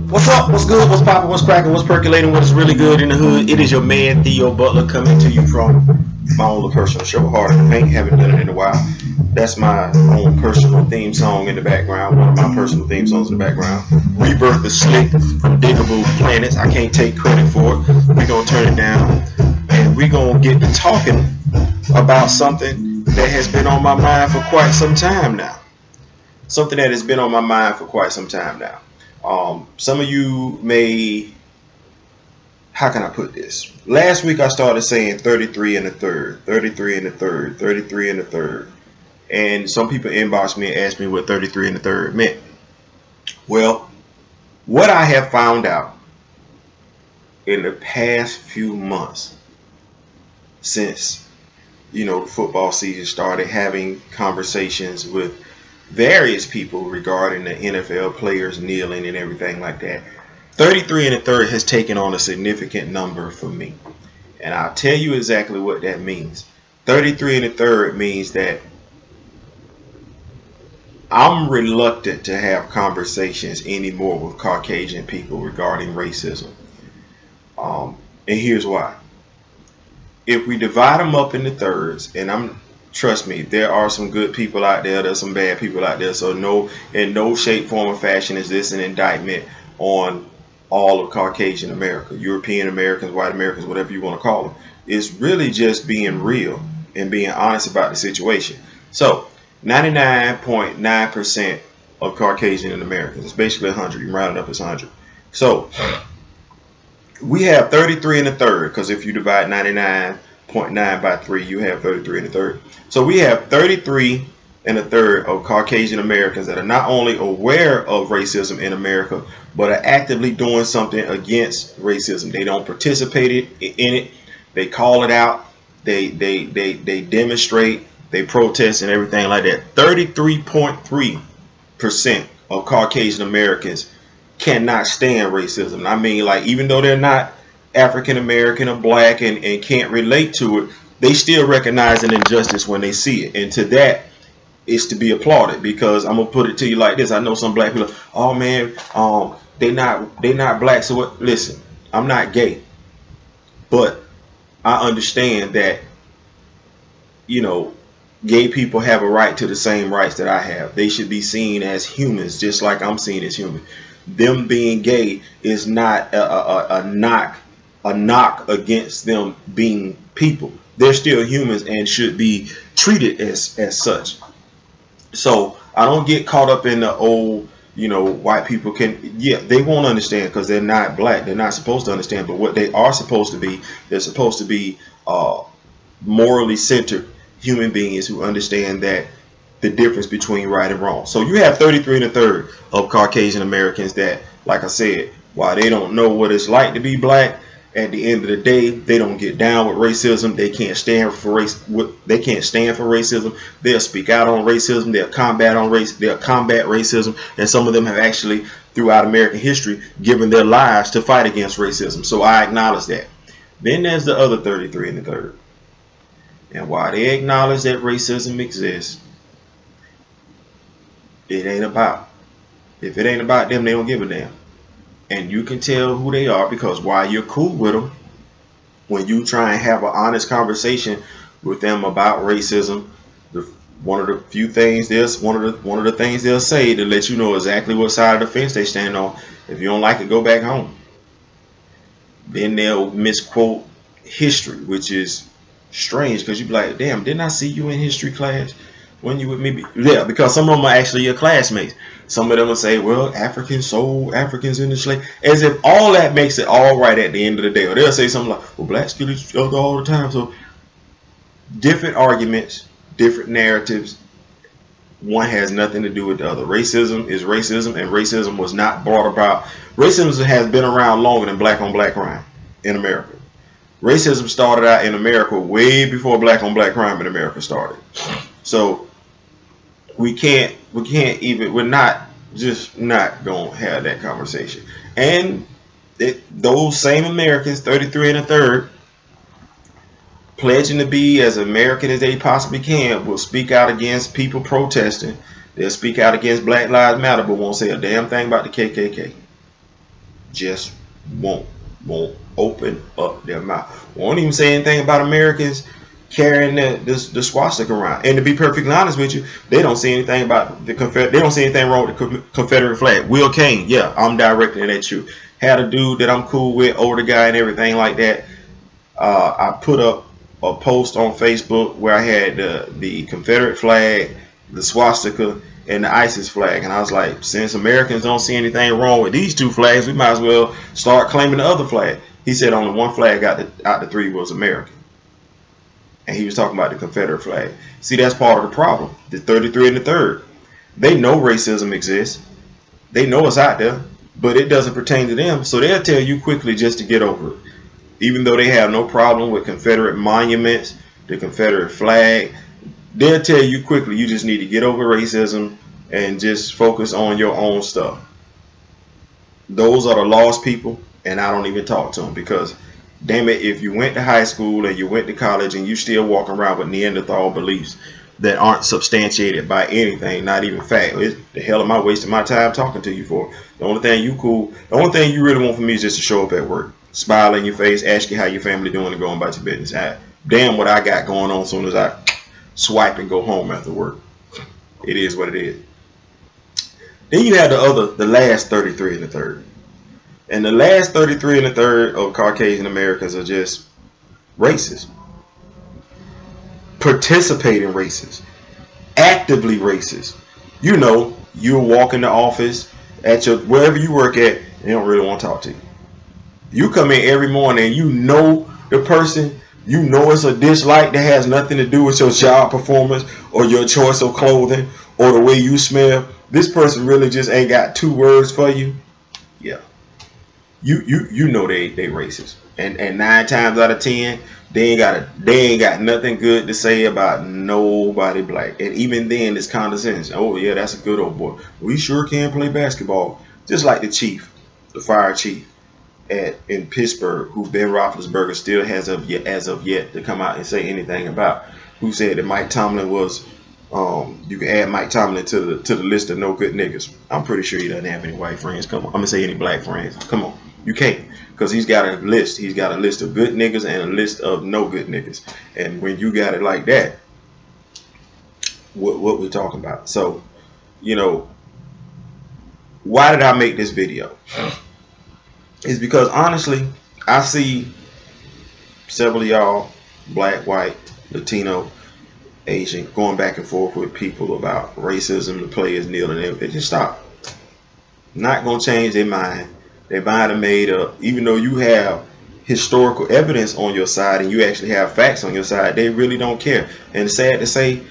What's up? What's good? What's poppin'? What's cracking? What's percolating? What's really good in the hood? It is your man Theo Butler coming to you from my own personal show, Hard in the Paint. Haven't done it in a while. That's my own personal theme song in the background. One of my personal theme songs in the background. Rebirth is Slick from Diggable Planets. I can't take credit for it. We're gonna turn it down, and we're gonna get to talking about something that has been on my mind for quite some time now. Something that has been on my mind for quite some time now. Some of you may, how can I put this? Last week I started saying 33 and a third, 33 and a third, 33 and a third. And some people inboxed me and asked me what 33 and a third meant. Well, what I have found out in the past few months since, the football season started, having conversations with various people regarding the NFL players kneeling and everything like that. 33 and a third has taken on a significant number for me. And I'll tell you exactly what that means. 33 and a third means that I'm reluctant to have conversations anymore with Caucasian people regarding racism. And here's why. If we divide them up into thirds, and trust me, there are some good people out there, there's some bad people out there, so in no shape, form, or fashion is this an indictment on all of Caucasian America, European Americans, white Americans, whatever you want to call them. It's really just being real and being honest about the situation. So 99.9% of Caucasian Americans, it's basically 100, you can round it up as 100. So we have 33 and a third, because if you divide 99.9 by 3, you have 33 and a third. So we have 33 and a third of Caucasian Americans that are not only aware of racism in America, but are actively doing something against racism. They don't participate in it. They call it out. They demonstrate. They protest and everything like that. 33.3% of Caucasian Americans cannot stand racism. I mean, like, even though they're not African American or black and can't relate to it, they still recognize an injustice when they see it. And to that, it's to be applauded, because I'm gonna put it to you like this. I know some black people, oh man, they not black, so what? Listen, I'm not gay, but I understand that, gay people have a right to the same rights that I have. They should be seen as humans, just like I'm seen as human. Them being gay is not a knock against them being people. They're still humans and should be treated as such. So I don't get caught up in the old, white people they won't understand because they're not black. They're not supposed to understand. But what they are supposed to be, they're supposed to be morally centered human beings who understand that the difference between right and wrong. So you have 33 and a third of Caucasian Americans that, like I said, while they don't know what it's like to be black, at the end of the day, they don't get down with racism. They can't stand for They can't stand for racism. They'll speak out on racism. They'll combat racism. And some of them have actually, throughout American history, given their lives to fight against racism. So I acknowledge that. Then there's the other 33 and a third. And while they acknowledge that racism exists, it ain't about. If it ain't about them, they don't give a damn. And you can tell who they are, because while you're cool with them, when you try and have an honest conversation with them about racism, one of the things they'll say to let you know exactly what side of the fence they stand on. If you don't like it, go back home. Then they'll misquote history, which is strange, because you be like, damn, didn't I see you in history class when you with me? Yeah, because some of them are actually your classmates. Some of them will say, well, Africans sold Africans in the slave, as if all that makes it all right at the end of the day. Or they'll say something like, well, blacks kill each other all the time. So different arguments, different narratives. One has nothing to do with the other. Racism is racism, and racism was not brought about. Racism has been around longer than black on black crime in America. Racism started out in America way before black on black crime in America started. So we're not gonna have that conversation. And those same Americans, 33 and a third, pledging to be as American as they possibly can, will speak out against people protesting. They'll speak out against Black Lives Matter, but won't say a damn thing about the KKK. just won't open up their mouth. Won't even say anything about Americans carrying the swastika around. And to be perfectly honest with you, they don't see anything about the Confederate. They don't see anything wrong with the Confederate flag. Will Kane, yeah, I'm directing it at you. Had a dude that I'm cool with, older guy and everything like that. I put up a post on Facebook where I had the Confederate flag, the swastika, and the Isis flag, and I was like, since Americans don't see anything wrong with these two flags, we might as well start claiming the other flag. He said only one flag out the three was American, and he was talking about the Confederate flag. See, that's part of the problem. The 33 and the 3rd, they know racism exists, they know it's out there, but it doesn't pertain to them, so they'll tell you quickly just to get over it. Even though they have no problem with Confederate monuments, the Confederate flag, they'll tell you quickly you just need to get over racism and just focus on your own stuff. Those are the lost people, and I don't even talk to them, because damn it, if you went to high school and you went to college and you still walking around with Neanderthal beliefs that aren't substantiated by anything, not even fact, the hell am I wasting my time talking to you for? The only thing you really want from me is just to show up at work, smile in your face, ask you how your family doing, and go about your business. Damn what I got going on as soon as I swipe and go home after work. It is what it is. Then you have the last 33 and the 3rd. And the last 33 and the 3rd of Caucasian Americans are just racist. Participating racist. Actively racist. You know, you walk in the office at wherever you work at, they don't really want to talk to you. You come in every morning and you know the person, you know it's a dislike that has nothing to do with your job performance or your choice of clothing or the way you smell. This person really just ain't got 2 words for you. Yeah. You know they racist. And 9 times out of 10, they ain't got nothing good to say about nobody black. And even then it's condescension. Oh yeah, that's a good old boy. We sure can play basketball. Just like the chief, the fire chief in Pittsburgh, who Ben Roethlisberger still has as of yet to come out and say anything about, who said that Mike Tomlin was you can add Mike Tomlin to the list of no good niggas. I'm pretty sure he doesn't have any white friends. Come on, I'm gonna say any black friends. Come on, you can't, because he's got a list. He's got a list of good niggas and a list of no good niggas. And when you got it like that, what we're talking about. So, you know, why did I make this video? It's because honestly, I see several of y'all, black, white, Latino, Asian, going back and forth with people about racism, the players kneeling, and they just stop. Not gonna change their mind. Their mind are made up. Even though you have historical evidence on your side and you actually have facts on your side, they really don't care. And it's sad to say,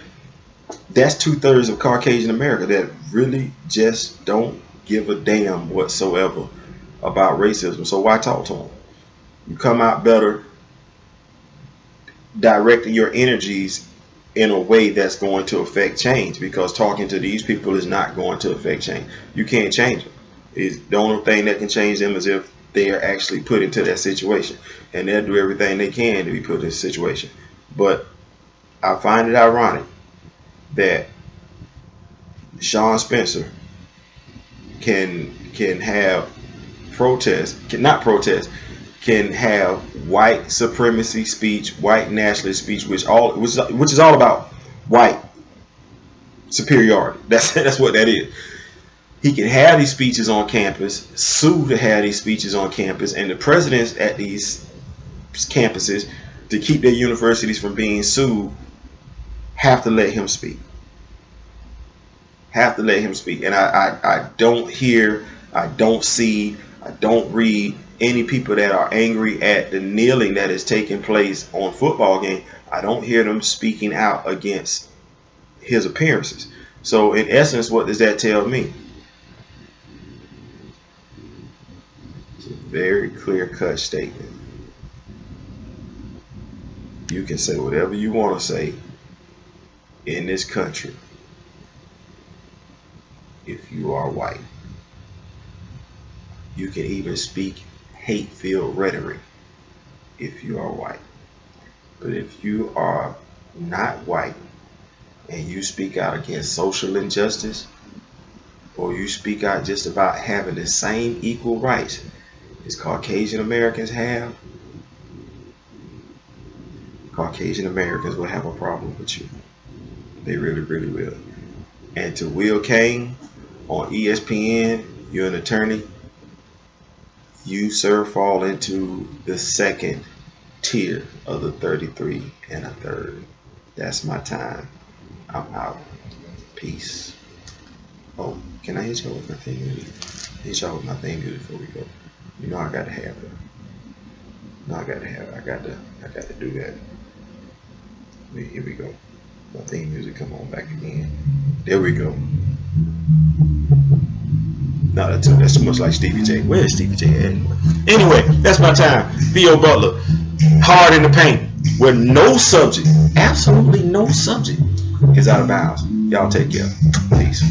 that's 2/3 of Caucasian America that really just don't give a damn whatsoever about racism. So why talk to them? You come out better directing your energies in a way that's going to affect change, because talking to these people is not going to affect change. You can't change them. The only thing that can change them is if they are actually put into that situation, and they'll do everything they can to be put in this situation. But I find it ironic that Sean Spencer can have can have white supremacy speech, white nationalist speech, which is all about white superiority. That's what that is. He can have these speeches on campus, sue to have these speeches on campus, and the presidents at these campuses, to keep their universities from being sued, have to let him speak. Have to let him speak. And I don't hear, I don't see, I don't read any people that are angry at the kneeling that is taking place on football game. I don't hear them speaking out against his appearances. So in essence, what does that tell me? It's a very clear-cut statement. You can say whatever you want to say in this country if you are white. You can even speak hate-filled rhetoric if you are white. But if you are not white and you speak out against social injustice, or you speak out just about having the same equal rights is Caucasian Americans have, Caucasian Americans will have a problem with you. They really, really will. And to Will Kane on ESPN, you're an attorney. You, sir, fall into the second tier of the 33 1/3. That's my time. I'm out. Peace. Oh, can I hit y'all with my thing music? Hit y'all with my thing music before we go. You know I gotta have it. No, I got to do that. Here we go. My theme music come on back again. There we go. No, that's too much like Stevie J. Where's Stevie J at? Anyway, that's my time. Theo Butler, hard in the paint, where no subject, absolutely no subject, is out of bounds. Y'all take care. Peace.